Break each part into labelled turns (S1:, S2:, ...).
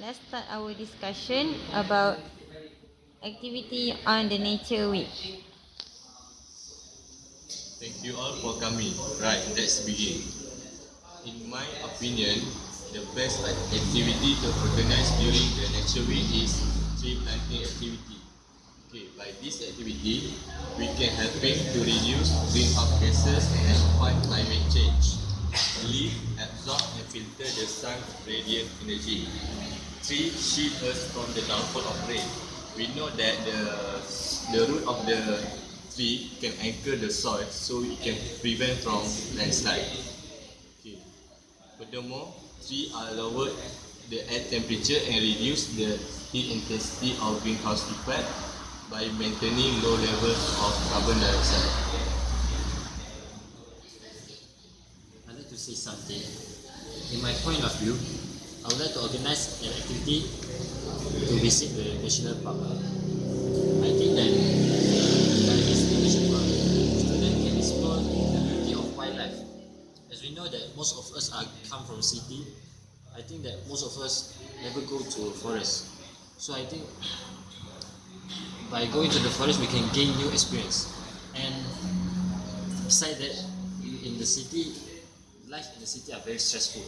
S1: Let's start our discussion about activity on the Nature Week.
S2: Thank you all for coming. Right, let's begin. In my opinion, the best activity to organize during the Nature Week is tree planting activity. By this activity, we can helping to reduce greenhouse gases and fight climate change. A leaf absorb and filter the sun's radiant energy. Tree shield us from the downfall of rain. We know that the root of the tree can anchor the soil so it can prevent from landslide. Furthermore, trees are lower the air temperature and reduce the heat intensity of greenhouse effect by maintaining low levels of carbon dioxide.
S3: I'd like to say something. In my point of view, I would like to organize an activity to visit the national park. I think that by visiting the national park, students can explore the beauty of wildlife. As we know that most of us come from a city, I think that most of us never go to a forest. So I think by going to the forest, we can gain new experience. And besides that, in the city, life in the city are very stressful.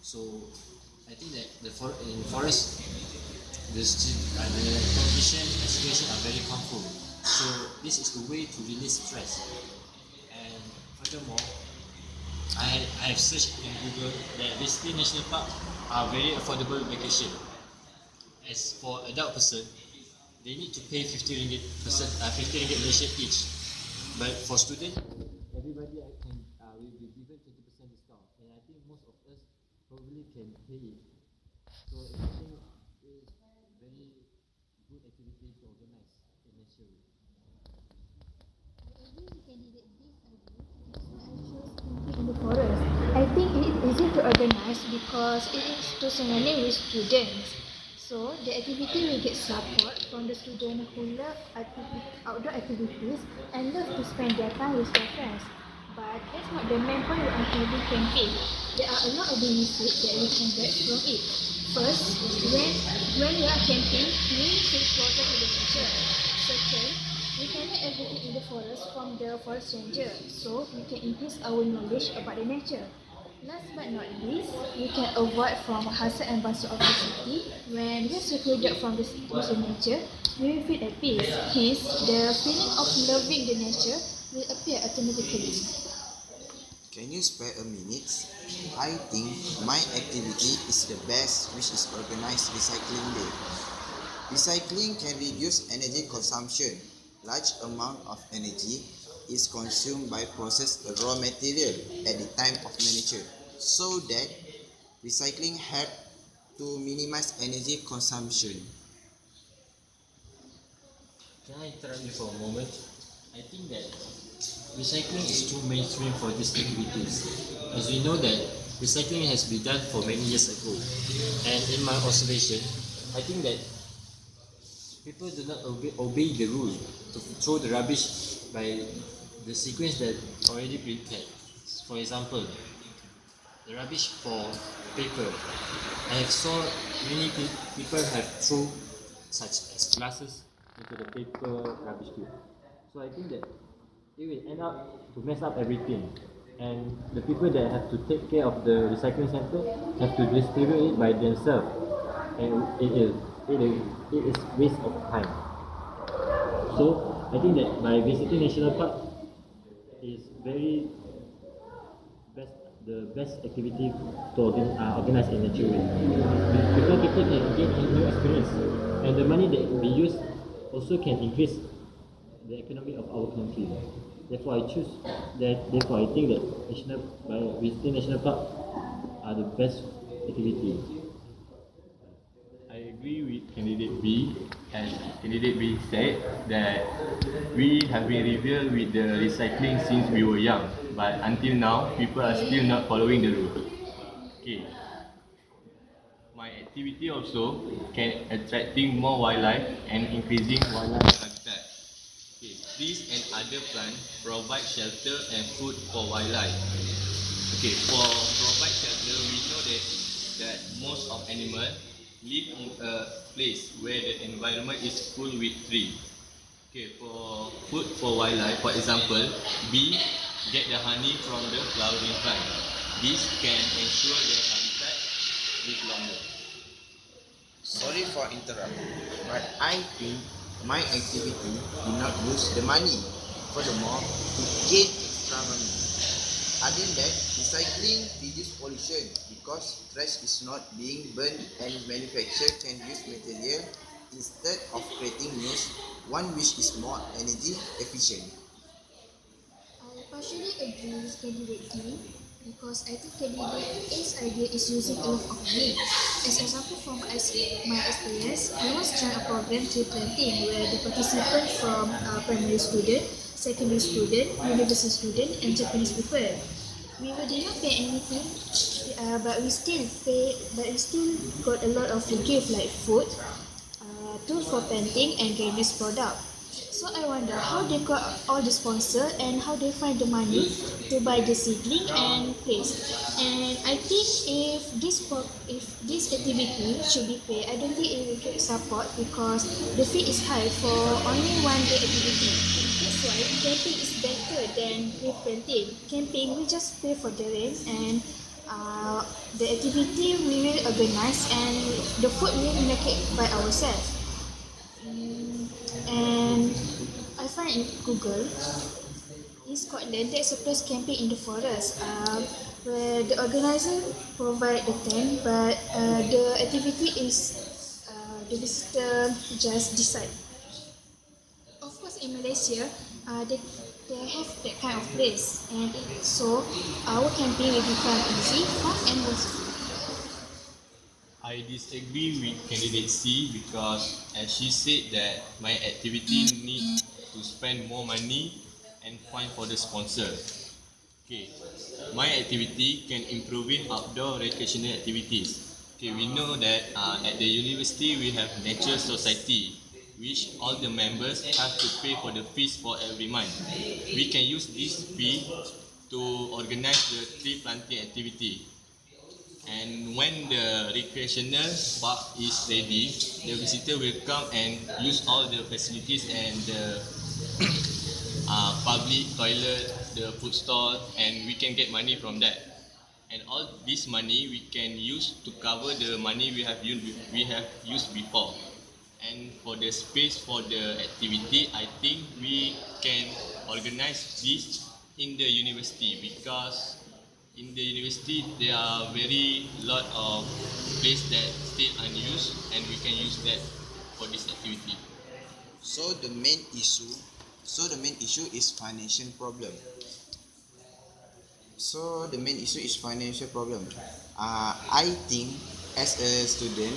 S3: So I think that in the forest, the condition and situation are very harmful. So this is the way to release stress. And furthermore, I have searched in Google that visiting national park are very affordable vacation. As for adult person, they need to pay 50 ringgit Malaysian each. But for student, everybody will be given 20% discount. And I think most of us probably can pay it. So I think it's very good activity to organize in nature.
S4: In the forest, I think it is easy to organize because it is personally with students. So the activity will get support from the students who love outdoor activities and love to spend their time with their friends. But that's not the main point of every campaign. There are a lot of benefits that we can get from it. First, when we are camping, we feel closer to the nature. Second, we can learn everything in the forest from the forest ranger, so we can increase our knowledge about the nature. Last but not least, we can avoid from hustle and bustle of the city. When we are secluded from the nature, we will feel at peace. Hence, the feeling of loving the nature will appear automatically.
S5: Can you spare a minute? I think my activity is the best, which is organized recycling day. Recycling can reduce energy consumption. Large amount of energy is consumed by processed raw material at the time of manufacture, so that recycling helps to minimize energy consumption.
S3: Can I interrupt you for a moment? I think that recycling is too mainstream for these activities. As we know that recycling has been done for many years ago. And in my observation, I think that people do not obey the rule to throw the rubbish by the sequence that already prepared. For example, the rubbish for paper. I have saw many people have thrown such as glasses into the paper rubbish bin. So I think that it will end up to mess up everything. And the people that have to take care of the recycling center have to distribute it by themselves. And it is waste of time. So I think that by visiting national park is the best activity to organize in nature way. Because people can gain a new experience, and the money that we use also can increase the economy of our country. Therefore, I think that by visiting national park are the best activity.
S2: I agree with candidate B, as candidate B said that we have been revealed with the recycling since we were young, but until now people are still not following the rule. My activity also can attracting more wildlife and increasing wildlife habitat. Trees and other plants provide shelter and food for wildlife. For provide shelter, we know that most of animals live in a place where the environment is full with tree. Okay, for food for wildlife, for example, bee get the honey from the flowering plant. This can ensure their habitat live longer.
S5: Sorry for interrupting, but I think my activity did not use the money. Furthermore, it gained extra money. Other than that, recycling reduces pollution because trash is not being burned and manufacturer can use material instead of creating new one which is more energy efficient.
S4: I partially agree with candidate D because I think candidate A's idea is using a lot of money. As example from my experience, I once joined a program tree planting where the participants from primary student, secondary student, university student and Japanese people. Did not pay anything, but we still got a lot of gift like food, tools for painting and gamers product. So I wonder how they got all the sponsor and how they find the money to buy the seedling and place. And I think if this activity should be paid, I don't think it will get support because the fee is high for only one day activity. That's why camping is better than tree planting. Camping we just pay for the rent and the activity we will organize and the food we will make it by ourselves. And I find in Google, in Scotland, there's a place camping in the forest where the organizer provide the tent, but the activity is the visitor just decide. Of course, in Malaysia, they have that kind of place, and so our camping will become easy, fun, and worthwhile.
S2: I disagree with candidate C because as she said that my activity need to spend more money and find for the sponsor. Okay, my activity can improve in outdoor recreational activities. Okay, we know that at the university we have nature society which all the members have to pay for the fees for every month. We can use this fee to organize the tree planting activity. And when the recreational park is ready, the visitor will come and use all the facilities and the public toilet, the food stall, and we can get money from that. And all this money we can use to cover the money we have used before. And for the space for the activity, I think we can organize this in the university because in the university there are very lot of place that still unused and we can use that for this activity.
S5: So the main issue is financial problem. I think as a student,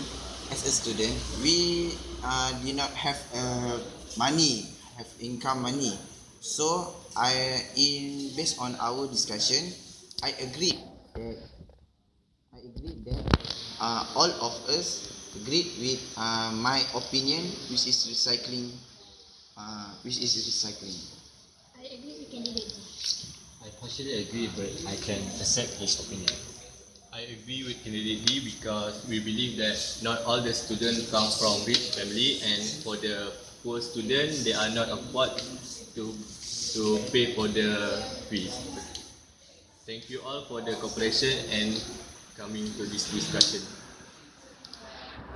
S5: we did not have income money. So based on our discussion, I agree that all of us agreed with my opinion, which is recycling.
S4: I agree with candidate D.
S3: I partially agree, but I can accept his opinion.
S2: I agree with candidate D because we believe that not all the students come from rich family and for the poor student they are not afford to pay for the fees. Thank you all for the cooperation and coming to this discussion.